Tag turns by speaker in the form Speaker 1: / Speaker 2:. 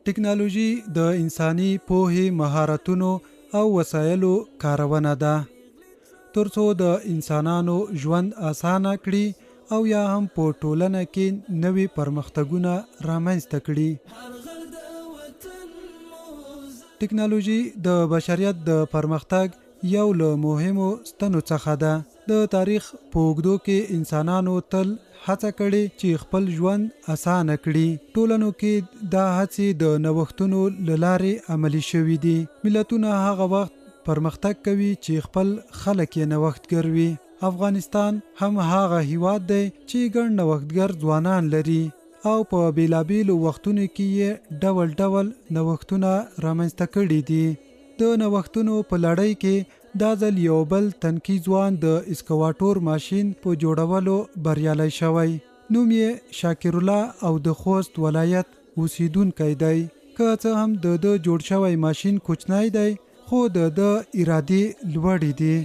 Speaker 1: ټیکنالوژي د انساني پوهې، مهارتونو او وسایلو کارونه ده ترڅو د انسانانو ژوند اسانه کړي او یا هم په ټولنه کې نوي پرمختګونه رامنځته کړي. ټیکنالوژي د بشریت د پرمختګ یو له مهمو ستنو څخه ده. د تاریخ په اوږدو کې انسانانو تل هڅه کړې چې خپل ژوند اسانه کړي. ټولنو کې دا هڅې د نوښتونو له لارې عملي شوي دي. ملتونه هغه وخت پرمختګ کوي چې خپل خلک یې نوښتګر وي. افغانستان هم هغه هیواد دی چې ګڼ نوښتګر ځوانان لري او په بیلابیلو وختونو کې یې ډول ډول نوښتونه رامنځته کړي دي. د نوښتونو په لړۍ کې دا ځل یو بل تنکي ځوان د اسکواټور ماشین په جوړولو بریالی شوی. نوم یې شاکر الله او د خوست ولایت اوسیدونکی دی. که څه هم د جوړ شوی ماشین کوچنی دی خو د ارادې لوړې دي.